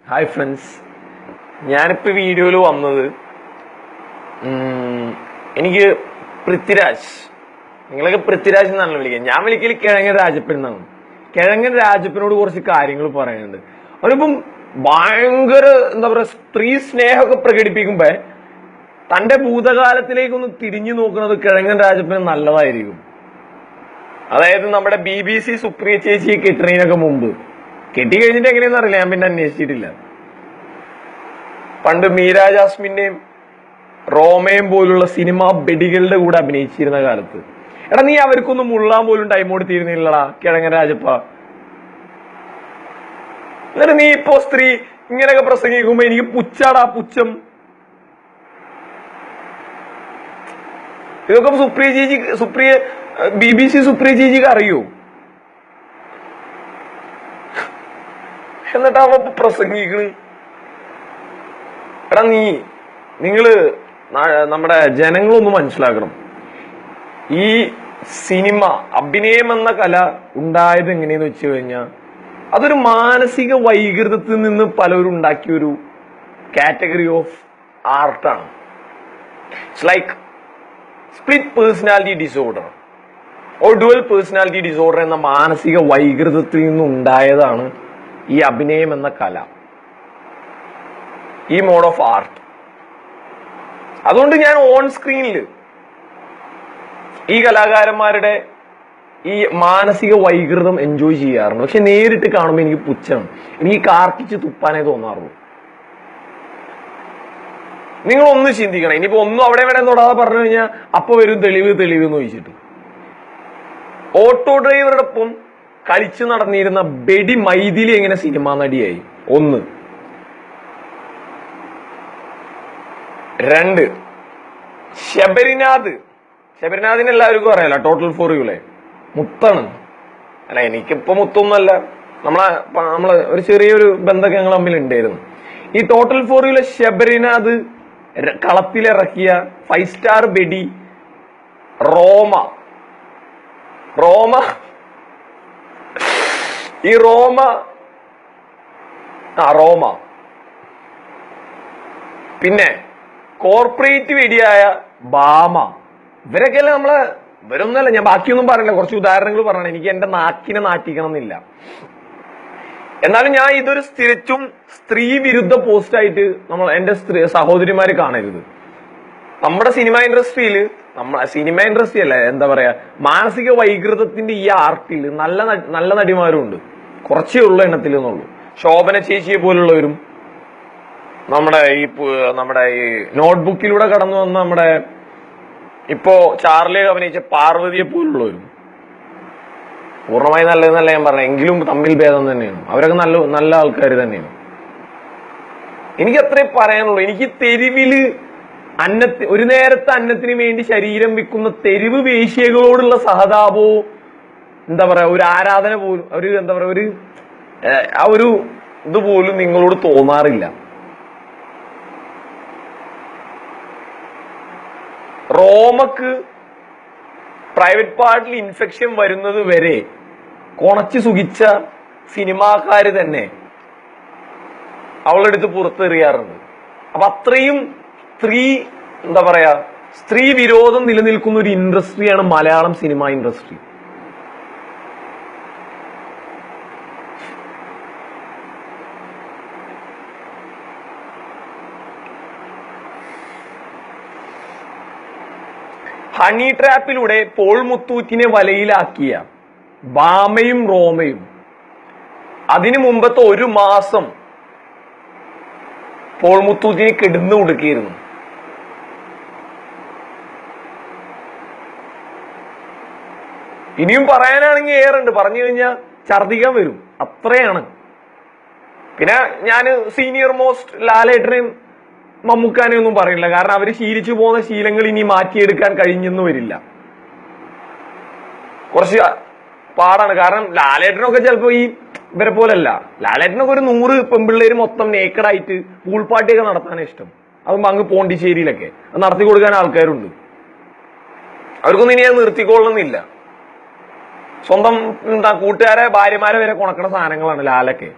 Hi friends, ഞാനിപ്പോൾ വീഡിയോയിൽ വന്നത് എനിക്ക് പൃഥ്വിരാജ്, നിങ്ങളൊക്കെ പൃഥ്വിരാജ് എന്നാണല്ലോ വിളിക്കുക, ഞാൻ വിളിക്കൽ കിഴങ്ങൻ രാജപ്പൻ എന്നാണ്. കിഴങ്ങൻ രാജപ്പനോട് കുറച്ച് കാര്യങ്ങൾ പറയാനുണ്ട്. അവനിപ്പം ഭയങ്കര എന്താ പറയുക, സ്ത്രീ സ്നേഹമൊക്കെ പ്രകടിപ്പിക്കുമ്പോ തന്റെ ഭൂതകാലത്തിലേക്കൊന്ന് തിരിഞ്ഞു നോക്കുന്നത് കിഴങ്ങൻ രാജപ്പന് നല്ലതായിരിക്കും. അതായത് നമ്മുടെ BBC സുപ്രിയ ചേച്ചി കെട്ടുന്നതിനൊക്കെ മുമ്പ്, കെട്ടി കഴിഞ്ഞിട്ട് എങ്ങനെയാണെന്ന് അറിയില്ല, ഞാൻ പിന്നെ അന്വേഷിച്ചിട്ടില്ല. പണ്ട് മീര ജാസ്മിന്റെയും റോമയും പോലുള്ള സിനിമാ ബെഡികളുടെ കൂടെ അഭിനയിച്ചിരുന്ന കാലത്ത്, എടാ നീ അവർക്കൊന്നും മുള്ളാൻ പോലും ടൈം കൊടുത്തിരുന്നില്ലടാ കിഴങ്ങൻ രാജപ്പ. എന്നിട്ട് നീ ഇപ്പോ സ്ത്രീ ഇങ്ങനെയൊക്കെ പ്രസംഗിക്കുമ്പോ എനിക്ക് പുച്ഛാടാ, പുച്ഛം. ഇതൊക്കെ BBC സുപ്രിയ ചേച്ചിക്ക് അറിയൂ? എന്നിട്ട് അവ പ്രസംഗിക്കണ്. എടാ നിങ്ങള് നമ്മുടെ ജനങ്ങളൊന്ന് മനസ്സിലാക്കണം. ഈ സിനിമ, അഭിനയം എന്ന കല ഉണ്ടായത് എങ്ങനെയെന്ന് വെച്ച് കഴിഞ്ഞാൽ അതൊരു മാനസിക വൈകൃതത്തിൽ നിന്ന് പലരും ഉണ്ടാക്കിയൊരു കാറ്റഗറി ഓഫ് ആർട്ടാണ്. It's like split personality disorder or dual personality disorder എന്ന മാനസിക വൈകൃതത്തിൽ നിന്നുണ്ടായതാണ് ഈ അഭിനയം എന്ന കല, ഈ മോഡ് ഓഫ് ആർട്ട്. അതുകൊണ്ട് ഞാൻ ഓൺ സ്ക്രീനിൽ ഈ കലാകാരന്മാരുടെ ഈ മാനസിക വൈകൃതം എൻജോയ് ചെയ്യാറുണ്ട്. പക്ഷെ നേരിട്ട് കാണുമ്പോൾ എനിക്ക് പുച്ഛമാണ്, എനിക്ക് കാർക്കിച്ച് തുപ്പാനേ തോന്നാറുള്ളൂ. നിങ്ങൾ ഒന്ന് ചിന്തിക്കണം. ഇനിയിപ്പോ ഒന്നും അവിടെ ഇവിടെ തൊടാതെ പറഞ്ഞു കഴിഞ്ഞാൽ അപ്പൊ വരും തെളിവ് എന്ന് ചോദിച്ചിട്ട്. ഓട്ടോ ഡ്രൈവറുടെ ഒപ്പം കളിച്ചു നടന്നിരുന്ന ബെഡി മൈഥിലി എങ്ങനെ സിനിമാ നടിയായി? 1. 2, ശബരിനാഥിനെ എല്ലാവർക്കും അറിയാലോ, ടോട്ടൽ ഫോർ യുലെ മുത്താണ്. അല്ല, എനിക്കിപ്പോ മുത്തൊന്നുമല്ല, നമ്മളെ ഒരു ചെറിയൊരു ബന്ധമൊക്കെ ഞങ്ങൾ തമ്മിൽ ഉണ്ടായിരുന്നു. ഈ ടോട്ടൽ ഫോർ യുലെ ശബരിനാഥ് കളത്തിലിറക്കിയ 5 സ്റ്റാർ ബെഡി റോമ. പിന്നെ കോർപ്പറേറ്റ് വെടിയായ ബാമ. ഇവരൊക്കെ ഇവരൊന്നുമല്ല, ഞാൻ ബാക്കിയൊന്നും പറയില്ല, കുറച്ച് ഉദാഹരണങ്ങൾ പറഞ്ഞാണ്. എനിക്ക് എന്റെ നാക്കിനെ നാട്ടിക്കണം എന്നില്ല. എന്നാലും ഞാൻ ഇതൊരു തികച്ചും സ്ത്രീ വിരുദ്ധ പോസ്റ്റായിട്ട് എന്റെ സഹോദരിമാര് കാണരുത്. നമ്മുടെ സിനിമ ഇൻഡസ്ട്രിയിൽ, സിനിമ ഇൻഡസ്ട്രി അല്ല, എന്താ പറയാ, മാനസിക വൈകൃതത്തിന്റെ ഈ ആർട്ടിൽ നല്ല നടിമാരും ഉണ്ട്, കുറച്ചേ ഉള്ള എണ്ണത്തിൽ എന്നുള്ളൂ. ശോഭന ചേച്ചിയെ പോലുള്ളവരും, നമ്മുടെ ഈ നോട്ട്ബുക്കിലൂടെ കടന്നു വന്ന നമ്മുടെ ഇപ്പോ ചാർലിയെ അഭിനയിച്ച പാർവതിയെ പോലുള്ളവരും പൂർണ്ണമായി നല്ലതെന്നല്ല ഞാൻ പറഞ്ഞത്, എങ്കിലും തമ്മിൽ ഭേദം തന്നെയാണ്. അവരൊക്കെ നല്ല ആൾക്കാർ തന്നെയാണ്. എനിക്ക് അത്രേ പറയാനുള്ളൂ. എനിക്ക് തെരുവില് ഒരു നേരത്തെ അന്നത്തിന് വേണ്ടി ശരീരം വിൽക്കുന്ന തെരുവ് വേശ്യകളോടുള്ള സഹതാപവും, എന്താ പറയാ, ഒരു ആരാധന പോലും, ഒരു ഇതുപോലും നിങ്ങളോട് തോന്നാറില്ല. റോമക്ക് പ്രൈവറ്റ് പാർട്ടിൽ ഇൻഫെക്ഷൻ വരുന്നത് വരെ കൊണച്ചു സുഖിച്ച സിനിമാക്കാര് തന്നെ അവളുടെ അടുത്ത് പുറത്തെറിയാറുണ്ട്. അപ്പൊ അത്രയും സ്ത്രീ വിരോധം നിലനിൽക്കുന്ന ഒരു ഇൻഡസ്ട്രിയാണ് മലയാളം സിനിമ ഇൻഡസ്ട്രി. ഹണി ട്രാപ്പിലൂടെ പോൾ മുത്തൂറ്റിനെ വലയിലാക്കിയ ബാമയും റോമയും അതിനു മുമ്പത്തെ 1 മാസം പോൾ മുത്തൂറ്റിനെ കിടന്നു കൊടുക്കിയിരുന്നു. ഇനിയും പറയാനാണെങ്കിൽ ഏറുണ്ട്, പറഞ്ഞു കഴിഞ്ഞാൽ ഛർദിക്കാൻ വരും, അത്രയാണ്. പിന്നെ ഞാൻ സീനിയർ മോസ്റ്റ് ലാലേട്ടനെയും മമ്മൂക്കാനെ ഒന്നും പറയില്ല, കാരണം അവര് ശീലിച്ചു പോകുന്ന ശീലങ്ങൾ ഇനി മാറ്റിയെടുക്കാൻ കഴിഞ്ഞെന്ന് വരില്ല. കുറച്ച് പാടാണ്. കാരണം ലാലേട്ടനൊക്കെ ചിലപ്പോ ഇവരെ പോലല്ല. ലാലേട്ടനൊക്കെ ഒരു 100 പെമ്പിള്ളേര് മൊത്തം നേക്കഡായിട്ട് പൂൾ പാർട്ടിയൊക്കെ നടത്താനാണ് ഇഷ്ടം. അതും അങ്ങ് പോണ്ടിച്ചേരിയിലൊക്കെ അത് നടത്തി കൊടുക്കാൻ ആൾക്കാരുണ്ട്. അവർക്കൊന്നും ഇനി അത് നിർത്തിക്കൊള്ളുന്നില്ല. സ്വന്തം കൂട്ടുകാരെ ഭാര്യമാരെ വരെ കൊണക്കണ സാധനങ്ങളാണ് ലാലൊക്കെ.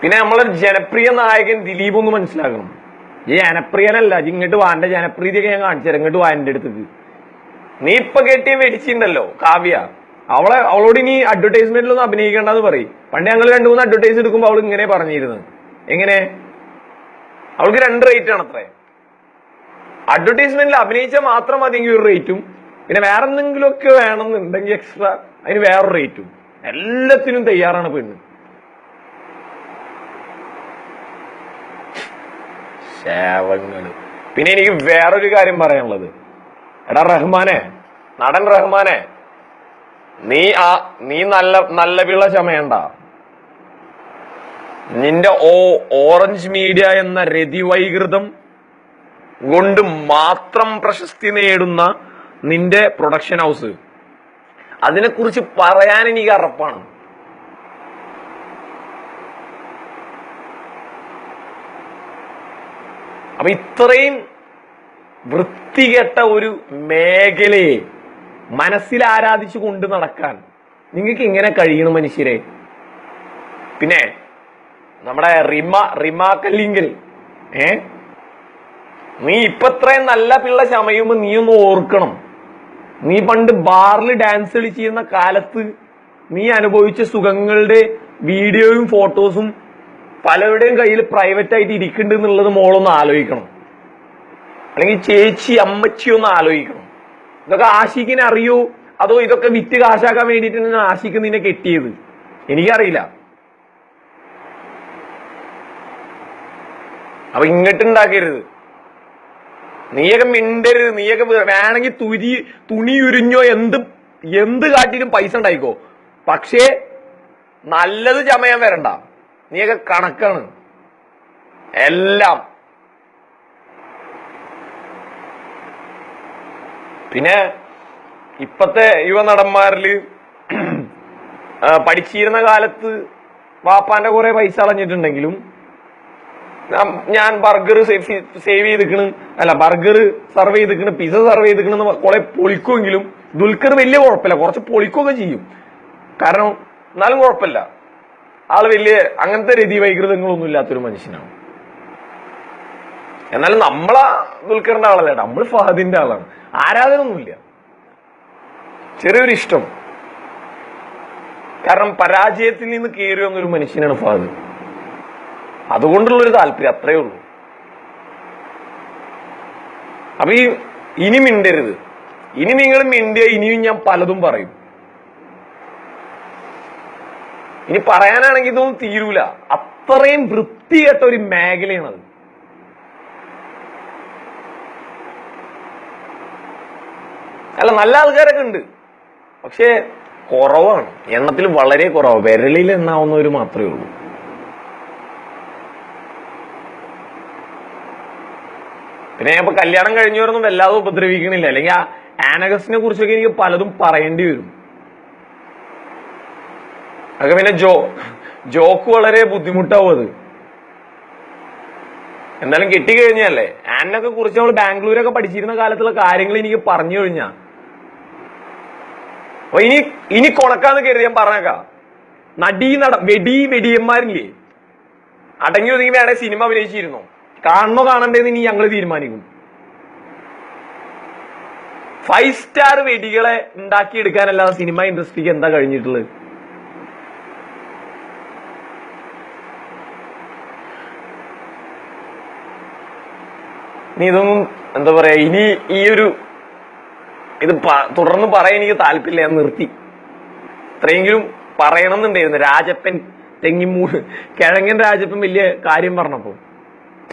പിന്നെ നമ്മളെ ജനപ്രിയ നായകൻ ദിലീപ് ഒന്ന് മനസ്സിലാക്കണം. ഈ ജനപ്രിയനല്ല, ഇങ്ങോട്ട് വാന്റെ ജനപ്രീതിയൊക്കെ ഞാൻ കാണിച്ചു തരാം. ഇങ്ങോട്ട് വാന്റെ അടുത്തേക്ക്. നീ ഇപ്പൊ കെട്ടിയ വെടിച്ചിണ്ടല്ലോ കാവ്യ, അവളോട് ഇനി അഡ്വർടൈസ്മെന്റിലൊന്നും അഭിനയിക്കേണ്ടെന്ന് പറയും. പണ്ട് ഞങ്ങൾ 2-3 അഡ്വർടൈസ് എടുക്കുമ്പോൾ അവൾ ഇങ്ങനെ പറഞ്ഞിരുന്നത്. എങ്ങനെ? അവൾക്ക് 2 റേറ്റ് ആണ് അത്രേ. അഡ്വർടൈസ്മെന്റിൽ അഭിനയിച്ചാൽ മാത്രം മതിയെങ്കിൽ ഒരു റേറ്റും, പിന്നെ വേറെ എന്തെങ്കിലുമൊക്കെ വേണമെന്നുണ്ടെങ്കിൽ എക്സ്ട്രാ അതിന് വേറൊരു റേറ്റും. എല്ലാത്തിനും തയ്യാറാണ് പെണ്ണ്. ശേവങ്ങള്. പിന്നെ എനിക്ക് വേറൊരു കാര്യം പറയാനുള്ളത്, എടാ റഹ്മാനെ, നടൻ റഹ്മാനെ, നീ നല്ല പിള്ള ചമയണ്ട. നിന്റെ ഓറഞ്ച് മീഡിയ എന്ന രതിവൈകൃതം കൊണ്ട് മാത്രം പ്രശസ്തി നേടുന്ന നിന്റെ പ്രൊഡക്ഷൻ ഹൗസ്, അതിനെക്കുറിച്ച് പറയാൻ എനിക്ക് അറപ്പാണ്. അപ്പൊ ഇത്രയും വൃത്തികെട്ട ഒരു മേഖലയെ മനസ്സിൽ ആരാധിച്ചു കൊണ്ട് നടക്കാൻ നിങ്ങൾക്ക് എങ്ങനെ കഴിയണം മനുഷ്യരെ? പിന്നെ നമ്മുടെ റിമ കല്ലിങ്കൽ, നീ ഇപ്പൊ ഇത്രയും നല്ല പിള്ള ചമയുമ്പോ നീ ഒന്ന് ഓർക്കണം, നീ പണ്ട് ബാറിൽ ഡാൻസ് കളിച്ചിരുന്ന കാലത്ത് നീ അനുഭവിച്ച സുഖങ്ങളുടെ വീഡിയോയും ഫോട്ടോസും പലരുടെയും കയ്യിൽ പ്രൈവറ്റ് ആയിട്ട് ഇരിക്കുന്നുണ്ട് എന്നുള്ളത് മോളൊന്ന് ആലോചിക്കണം. അല്ലെങ്കിൽ ചേച്ചി അമ്മച്ചി ഒന്ന് ആലോചിക്കണം. ഇതൊക്കെ ആഷിക്കിനെ അറിയോ, അതോ ഇതൊക്കെ വിറ്റ് കാശാക്കാൻ വേണ്ടിയിട്ടാണ് ആഷിക്ക് നിന്നെ കെട്ടിയത്? എനിക്കറിയില്ല. അപ്പൊ ഇങ്ങോട്ടുണ്ടാക്കരുത്, നീയൊക്കെ മിണ്ടരുത്. നീയൊക്കെ വേണമെങ്കിൽ തുണി ഉരിഞ്ഞോ എന്ത് കാട്ടിലും പൈസ ഉണ്ടായിക്കോ, പക്ഷേ നല്ലത് ചമയാൻ വരണ്ട. നീയൊക്കെ കണക്കാണ് എല്ലാം. പിന്നെ ഇപ്പത്തെ യുവനടന്മാരില് പഠിച്ചിരുന്ന കാലത്ത് വാപ്പാന്റെ കുറെ പൈസ കളഞ്ഞിട്ടുണ്ടെങ്കിലും ഞാൻ ബർഗർ സേവ് ചെയ്തിക്കണ്, അല്ല ബർഗർ സർവ് ചെയ്തിക്കണ്, പിസ സർവ് ചെയ്തിക്കണെന്ന് കുറെ പൊളിക്കുമെങ്കിലും ദുൽഖർ വലിയ കുഴപ്പമില്ല, കുറച്ച് പൊളിക്കുകയൊക്കെ ചെയ്യും. കാരണം എന്നാലും കുഴപ്പമില്ല, ആള് വലിയ അങ്ങനത്തെ രതി വൈകൃതങ്ങളൊന്നും ഇല്ലാത്തൊരു മനുഷ്യനാണ്. എന്നാലും നമ്മളാ ദുൽഖറിന്റെ ആളല്ല, നമ്മൾ ഫഹദിന്റെ ആളാണ്. ആരാധനൊന്നുമില്ല, ചെറിയൊരു ഇഷ്ടം. കാരണം പരാജയത്തിൽ നിന്ന് കയറി വന്നൊരു മനുഷ്യനാണ് ഫഹദ്. അതുകൊണ്ടുള്ളൊരു താല്പര്യം, അത്രയേ ഉള്ളൂ. അപ്പൊ ഇനി മിണ്ടരുത്. ഇനി നിങ്ങൾ മിണ്ടിയ ഇനിയും ഞാൻ പലതും പറയും. ഇനി പറയാനാണെങ്കിൽ ഇതൊന്നും തീരൂല. അത്രയും വൃത്തികെട്ട ഒരു മേഖലയാണത്. അല്ല, നല്ല ആൾക്കാരൊക്കെ ഉണ്ട്, പക്ഷെ കുറവാണ്, എണ്ണത്തിൽ വളരെ കുറവാണ്. വിരലിൽ എണ്ണാവുന്നവർ മാത്രമേ ഉള്ളൂ. പിന്നെ ഞാൻ ഇപ്പൊ കല്യാണം കഴിഞ്ഞവരൊന്നും വല്ലാതെ ഉപദ്രവിക്കണില്ല. അല്ലെങ്കിൽ ആ ആനഗസിനെ കുറിച്ചൊക്കെ എനിക്ക് പലതും പറയേണ്ടി വരും. അതൊക്കെ പിന്നെ ജോക്ക് വളരെ ബുദ്ധിമുട്ടാവും അത്. എന്തായാലും കെട്ടിക്കഴിഞ്ഞല്ലേ. ആനൊക്കെ കുറിച്ച് നമ്മൾ ബാംഗ്ലൂരൊക്കെ പഠിച്ചിരുന്ന കാലത്തുള്ള കാര്യങ്ങൾ എനിക്ക് പറഞ്ഞു കഴിഞ്ഞാ അപ്പൊ ഇനി കൊണക്കാന്ന് കരുതി ഞാൻ പറഞ്ഞേക്കാം. വെടിയന്മാരില്ലേ, അടങ്ങി ഒതുങ്ങി വേണേ സിനിമ അഭിനയിച്ചിരുന്നോ? കാണണോ കാണണ്ടേന്ന് ഇനി ഞങ്ങൾ തീരുമാനിക്കും. 5 സ്റ്റാർ വെടികളെ ഉണ്ടാക്കിയെടുക്കാനല്ലാതെ സിനിമ ഇൻഡസ്ട്രിക്ക് എന്താ കഴിഞ്ഞിട്ടുള്ളത്? നീ ഇതൊന്നും എന്താ പറയാ, ഇനി ഇത് തുടർന്ന് പറയാൻ എനിക്ക് താല്പര്യമില്ല, ഞാൻ നിർത്തി. ഇത്രയെങ്കിലും പറയണം എന്നുണ്ടായിരുന്നു. രാജപ്പൻ കിഴങ്ങൻ രാജപ്പൻ വലിയ കാര്യം പറഞ്ഞപ്പോ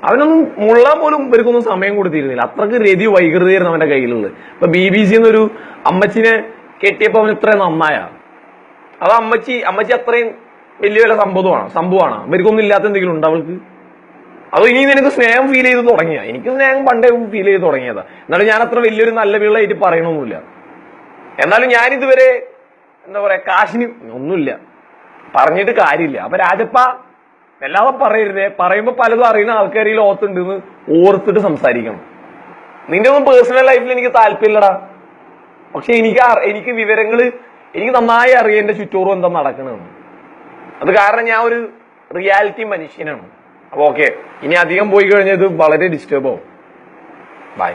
അവനൊന്നും മുള്ളാൻ പോലും ഇവർക്കൊന്നും സമയം കൊടുത്തിരുന്നില്ല. അത്രക്ക് രതി വൈകൃതിയായിരുന്നു അവന്റെ കയ്യിലുള്ളത്. ഇപ്പൊ BBC എന്നൊരു അമ്മച്ചിനെ കെട്ടിയപ്പോ അവൻ ഇത്രയും നന്നായ, അത് അമ്മച്ചി അത്രയും വലിയ സംഭവമാണ്. ഇവർക്കൊന്നും ഇല്ലാത്ത എന്തെങ്കിലും ഉണ്ട് അവൾക്ക്? അതോ ഇനി നിനക്ക് സ്നേഹം ഫീൽ ചെയ്ത് തുടങ്ങിയ? എനിക്ക് സ്നേഹം പണ്ടേ ഫീൽ ചെയ്ത് തുടങ്ങിയതാ. എന്നാലും ഞാൻ അത്ര വലിയൊരു നല്ല പിള്ളയായിട്ട് പറയണമൊന്നുമില്ല. എന്നാലും ഞാനിതുവരെ എന്താ പറയാ, കാശിന് ഒന്നുമില്ല, പറഞ്ഞിട്ട് കാര്യമില്ല. അപ്പൊ രാജപ്പ വല്ലാതെ പറയരുതേ. പറയുമ്പോ പലതും അറിയുന്ന ആൾക്കാർ ഈ ലോകത്തുണ്ടെന്ന് ഓർത്തിട്ട് സംസാരിക്കണം. നിന്റെ ഒന്നും പേഴ്സണൽ ലൈഫിൽ എനിക്ക് താല്പര്യമില്ലടാ, പക്ഷെ എനിക്ക് വിവരങ്ങൾ എനിക്ക് നന്നായി അറിയാം, എന്റെ ചുറ്റോറും എന്താ നടക്കണമെന്ന്. അത് കാരണം ഞാൻ ഒരു റിയാലിറ്റി മനുഷ്യനാണ്. അപ്പൊ ഓക്കെ, ഇനി അധികം പോയി കഴിഞ്ഞാൽ ഇത് വളരെ ഡിസ്റ്റർബ് ആവും. ബൈ.